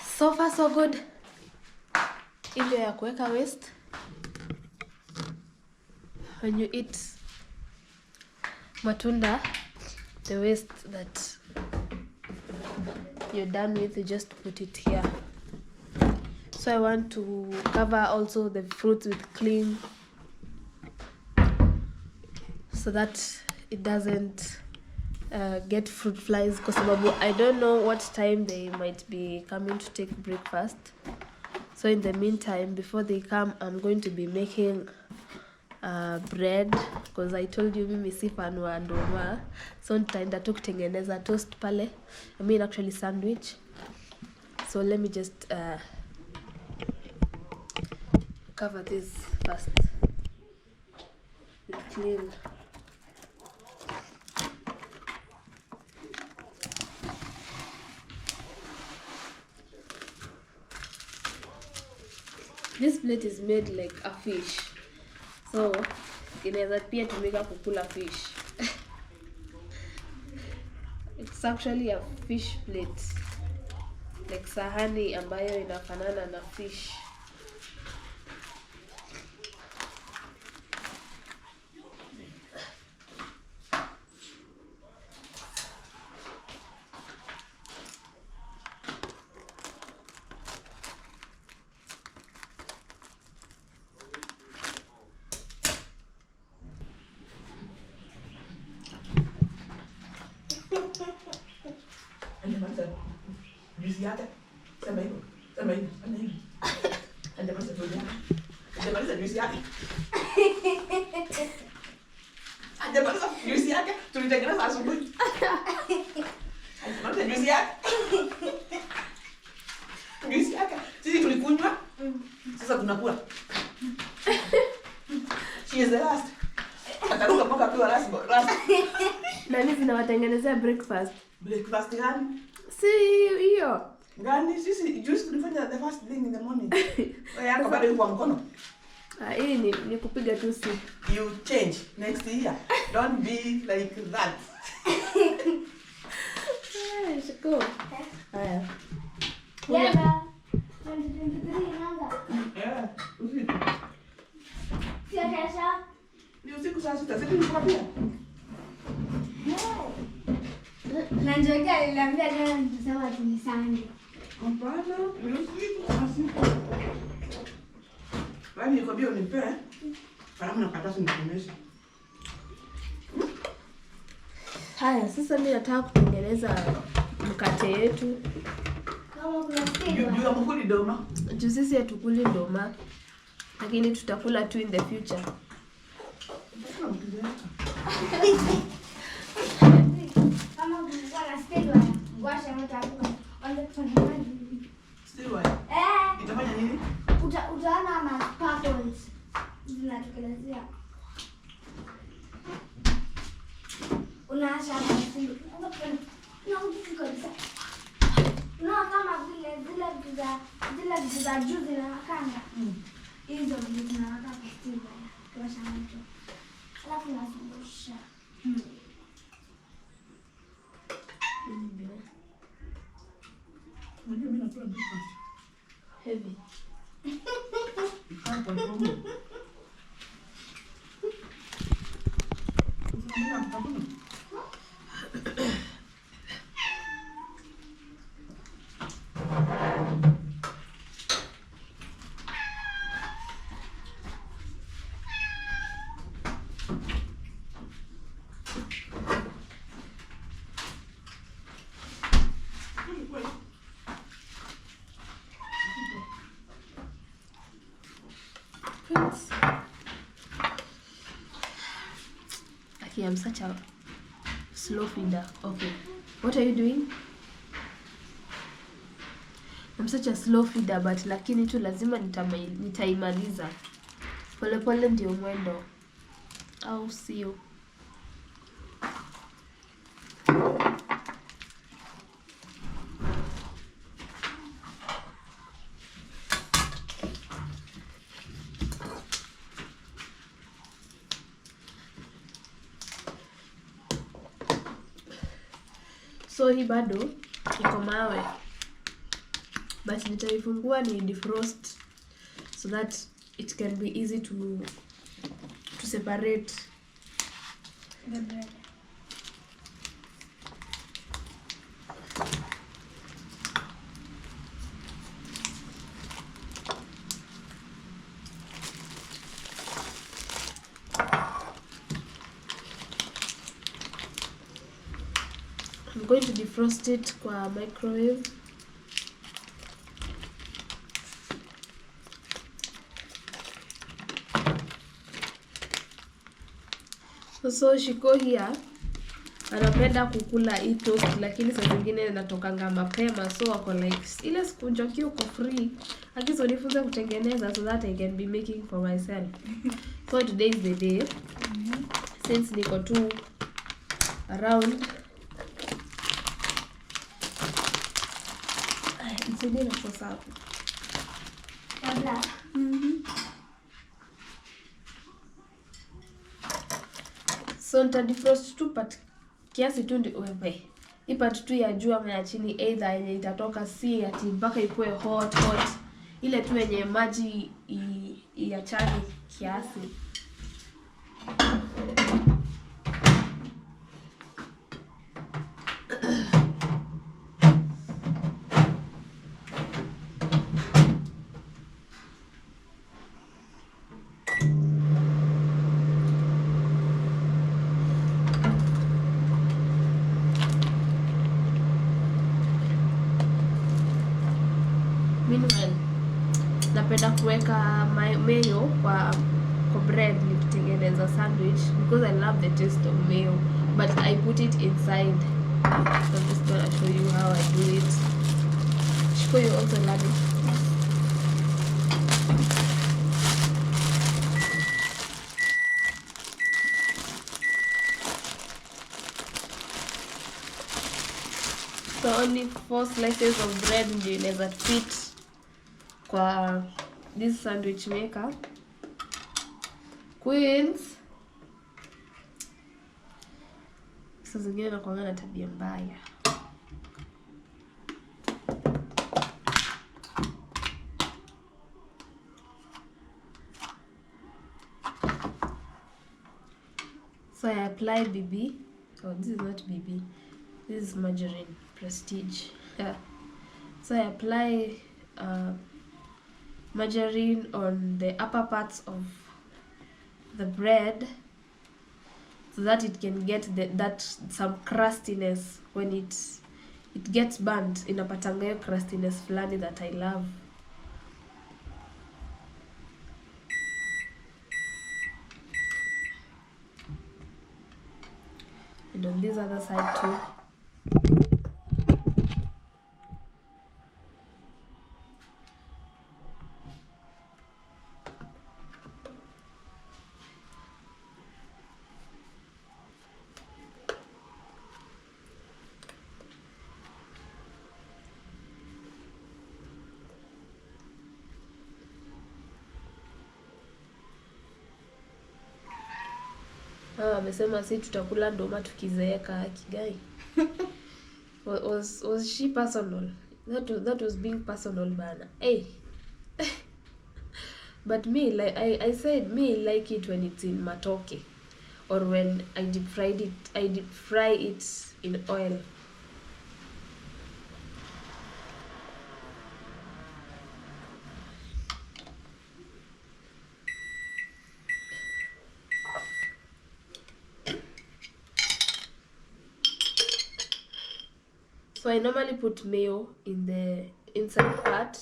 So far, so good. Ile ya kuweka waste. When you eat matunda, the waste that you're done with, you just put it here. So I want to cover also the fruits with clean so that it doesn't get fruit flies, kwa sababu I don't know what time they might be coming to take breakfast. So in the meantime, before they come, I'm going to be making bread, because I told you mimi si fan wa ndoma, so nitaenda tu kutengeneza toast pale, I mean actually sandwich. So let me just cover this first with clean. This plate is made like a fish, so inaweza pia tumika kukula fish. It's actually a fish plate, like sahani ambayo inafanana na fish. Juice yake. Sema hivyo. Sema hivyo. Sema hivyo. Hajamaliza juice yake. Hajamaliza juice yake. Hajamaliza juice yake. Tulitengeneza asubuhi. Hajamaliza juice yake. Juice yake. Sisi tulikunywa. Sasa tunakula. She is the last. Ataruka mpaka kwa last. Nani zinawatengenezea breakfast? Breakfast gani? Si hiyo. Gani sisi juice tulifanya the first thing in the morning. Wewe bado yuko mkono. Hii ni kupiga tu si. You change next year. Don't be like that. Shiko. Haya. Yalla. 2023 nanga. Yeah. Usiku. Sio kesho. Ni usiku saa 6. Sisi tunakwambia. Na Njoki aliniambia jana nitasema tunisande. Hapana, ni usiku saa 6. Bali nikwambia unipe. Kalamu na karatasi nikomesha. Haya, sasa mimi nataka kutengeneza mkate yetu. Kama kuna kitu. Juu ya mkuli doma. Juu sisi hatukuli ndoma, lakini tutakula tu in the future. Kama kulikuwa na steward, washa moto hapo. Anza kufanya maji. Steward. Itafanya nini? Utaona ma sparkles zinatokelezea. Unaasha hapo simu. No, kama vile zile vitu za juu zinawakanga. Hizo vitu zinawaka kwa steward. Kiwasha moto. Alafu nazungusha. Unajua mimi nakula breakfast. Heavy. Hapo ndio. Okay, I'm such a slow feeder. Okay, what are you doing? I'm such a slow feeder, but lakini tu lazima nitaimaliza. Pole pole ndio mwendo. Au sio? So hii bado iko mawe, but nitaifungua ni defrost so that it can be easy to separate The bread. going to defrost it kwa microwave. So Shiko here anapenda kukula hii toast, lakini saa zingine natokanga mapema, so wako like ile siku Njoki uko free, akiso nifunze kutengeneza so that I can be making for myself. So today is the day. Since niko tu around, nisaidie na sauce hapo. Kabla. So nita defrost tu but kiasi tu ndio wewe. Hii part tu ya juu ama ya chini, either yenye itatoka si ati mpaka ikuwe hot. Ile tu yenye maji iachane kiasi. Meanwhile, napenda kuweka mayo kwa bread nikitengeneza sandwich because I love the taste of mayo, but I put it inside. So I'm just gonna show you how I do it. Shiko, you also love it. So only 4 slices of bread ndio inaweza fit kwa this sandwich maker. Queens, sasa zingine nakuanga na tabia mbaya. So I apply BB. Oh, this is not BB. This is margarine Prestige. Yeah. So I apply margarine on the upper parts of the bread so that it can get that some crustiness. When it gets burnt, inapatanga hiyo crustiness fulani that I love. And on this other side too. Amesema si tutakula ndoma tukizeeka kigai. Was she personal? That was being personal bana. Hey. But me, like I said, me like it when it's in matoke or when I deep fry it in oil. So I normally put mayo in the inside part.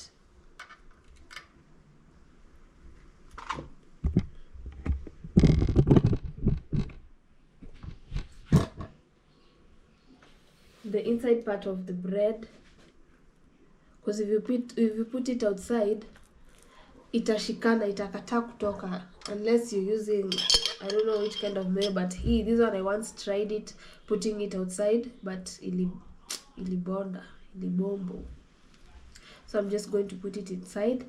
The inside part of the bread, because if you put it outside, itashikana, itakataa kutoka unless you're using, I don't know which kind of mayo, but this one I once tried it putting it outside, but ilibombo. So I'm just going to put it inside,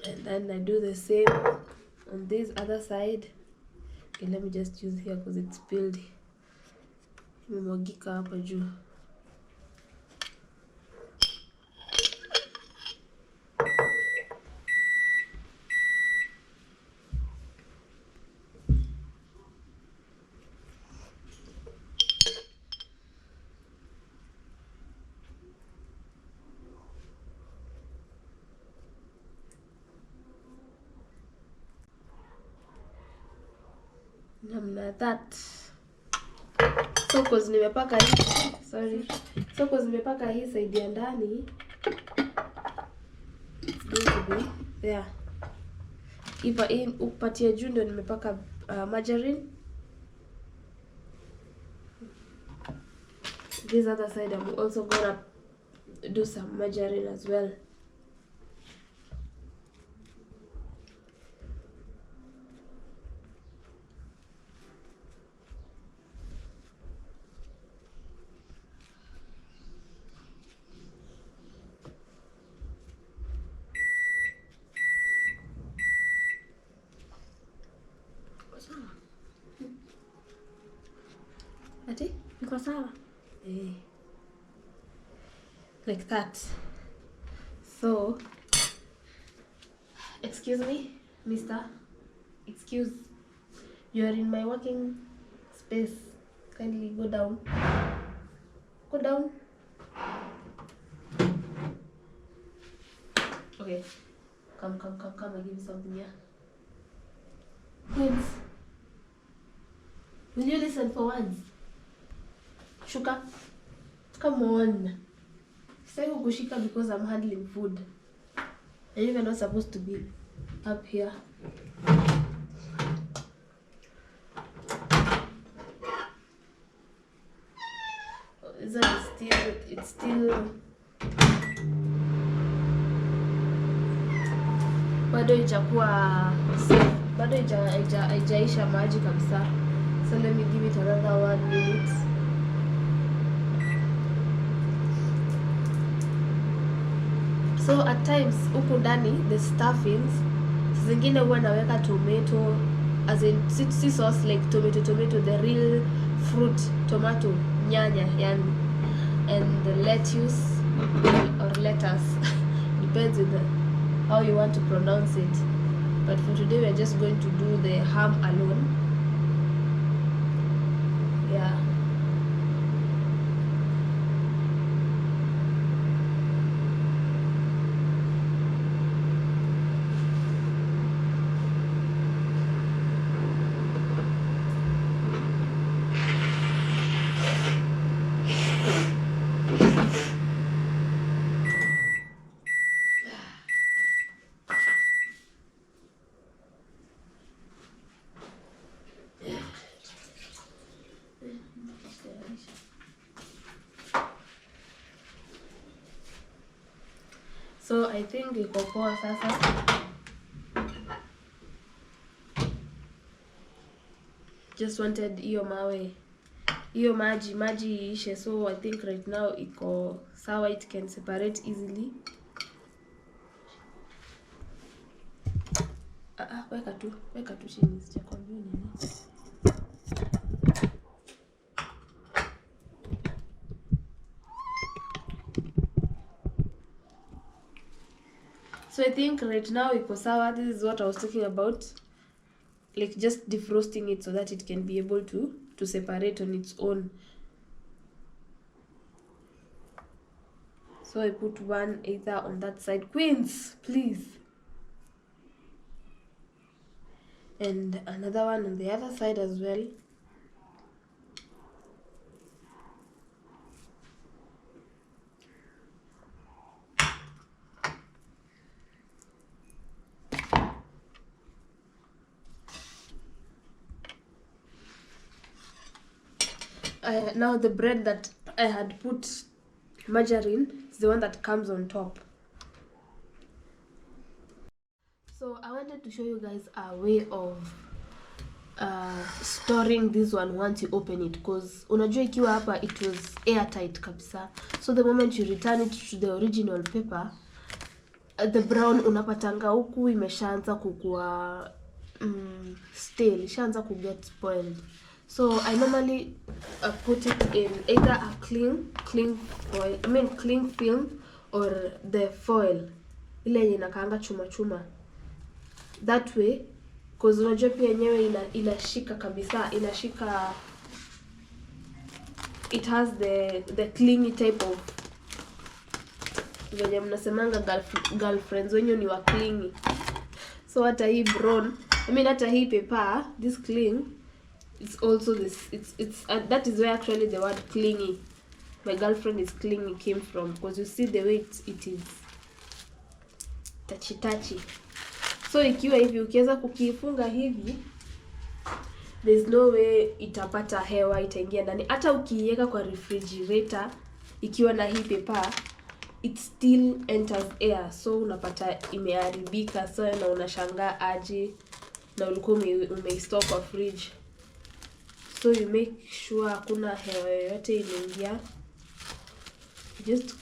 and then I do the same on this other side. Okay, let me just use here because it's spilled. Imemwagika hapa juu. Namna that. So cause nimepaka hii, sorry. So cause nimepaka hii side ya ndani. It's going to be there. Ipa in upatia juu ndio nimepaka margarine. This other side I'm also gonna do some margarine as well. Ati? Iko sawa? Like that. So, excuse me, mister. Excuse. You are in my working space. Kindly go down. Go down. Okay. Come. I'll give you something here. Queens. Will you listen for once? Shuka. Come on. Say kushika because I'm handling food. And you're not supposed to be up here. It's still bado itakuwa safe. Bado haijaisha maji kabisa. So let me give it another 1 minute. So at times huku ndani the stuffings zingine huwa naweka tomato, as in si sauce like tomato, the real fruit tomato, nyanya yani, and the lettuce or lettuce depends on how you want to pronounce it. But for today we're just going to do the ham alone. Yeah. So I think iko poa sasa. Just wanted hiyo maji iishe, so I think right now iko sawa, it can separate easily. Weka tu chini, sijakwambia nini. So I think right now iko sawa. This is what I was talking about, like just defrosting it so that it can be able to separate on its own. So I put one either on that side. Queens, please. And another one on the other side as well. Now the bread that I had put margarine is the one that comes on top. So I wanted to show you guys a way of storing this one once you open it, because unajua ikiwa hapa it was airtight kabisa. So the moment you return it to the original paper, the brown unapatanga huku imeshaanza kukua stale, ishaanza ku get spoiled. So I normally put it in either a cling foil, cling film, or the foil ile yenye inakaanga chuma. That way, because unajua pia yenyewe inashika kabisa, inashika, it has the clingy type of, venye mnasemanga girlfriends wenyu ni wa clingy. So hata hii brown, hata hii paper, this cling it's also this, it's that is where actually the word clingy, my girlfriend is clingy, came from, because you see the way it is touchy. So ikiwa hivi ukiweza kukifunga hivi, there's no way itapata hewa itaingia ndani. Hata ukiiweka kwa refrigerator ikiwa na hii paper, it still enters air, so unapata imeharibika. So na unashangaa aje na ulikuwa umeistore kwa fridge. So you make sure hakuna hewa yoyote inaingia. Just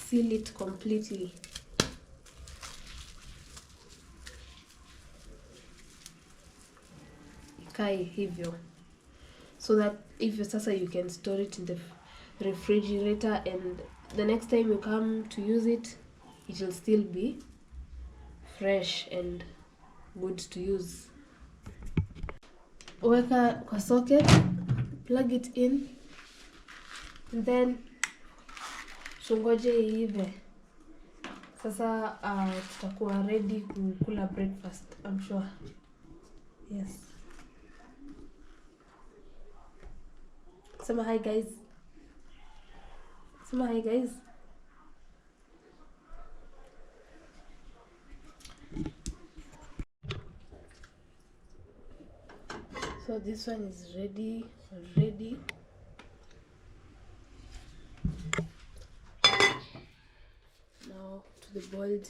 seal it completely. Ikae hivyo, so that if sasa you can store it in the refrigerator, and the next time you come to use it, it will still be fresh and good to use. Weka kwa socket, plug it in, and then tungoje iive. Sasa tutakuwa ready kukula breakfast, I'm sure. Yes. Sema hi guys. Sema hi guys. So this one is ready already. Now to the boiled,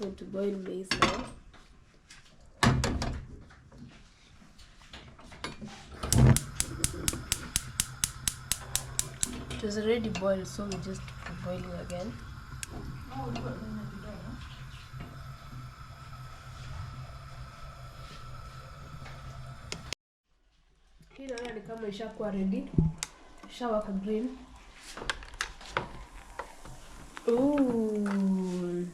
going to boil maize now. It was already boiled, so we just keep boiling again. Hii naona ni kama ishakuwa ready. Ishawaka green. Ooh.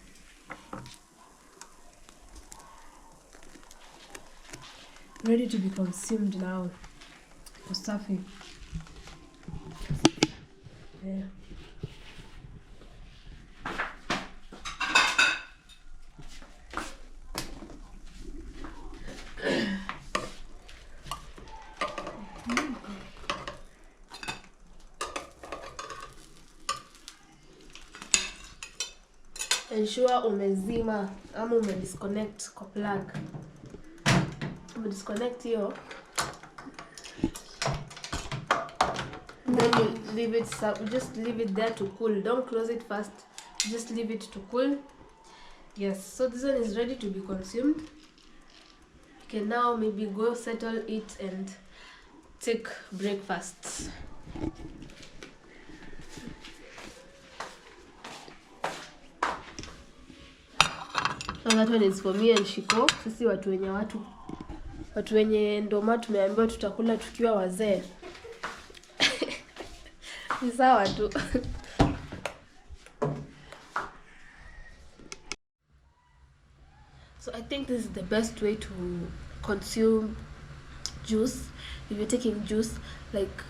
Ready to be consumed now. Usafi. Yeah. Ensure umezima ama umedisconnect kwa plug. Umedisconnect hiyo. Then you leave it, just leave it there to cool. Don't close it first. Just leave it to cool. Yes, so this one is ready to be consumed. You can now maybe go settle it and take breakfast. So that one is for me and Shiko. Sisi watu wenye ndoma tumeambiwa tutakula tukiwa wazee. Ni sawa tu. So I think this is the best way to consume juice. If you're taking juice, like,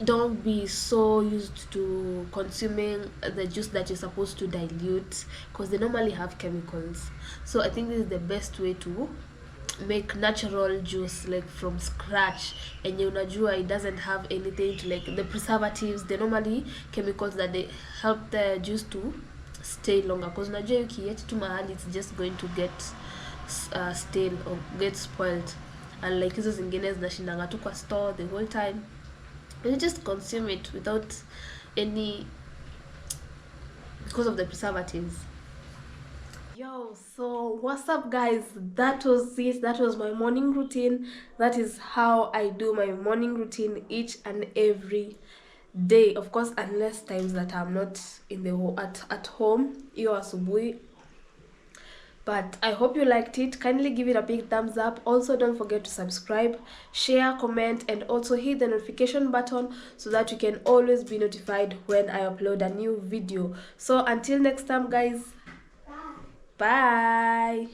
don't be so used to consuming the juice that you're supposed to dilute, because they normally have chemicals. So I think this is the best way to make natural juice, like from scratch, and unajua it doesn't have anything to, like, the preservatives, the normally chemicals that they help the juice to stay longer, because unajua ukiacha tu mahali it's just going to get stale or get spoiled, and like hizo zingine zinashindanga tu kwa store the whole time. You just consume it without any, because of the preservatives. Yo, so what's up guys? That was it. That was my morning routine. That is how I do my morning routine each and every day. Of course, unless times that I'm not in the at home, iyo asubuhi. But I hope you liked it. Kindly give it a big thumbs up. Also, don't forget to subscribe, share, comment, and also hit the notification button so that you can always be notified when I upload a new video. So until next time guys, bye.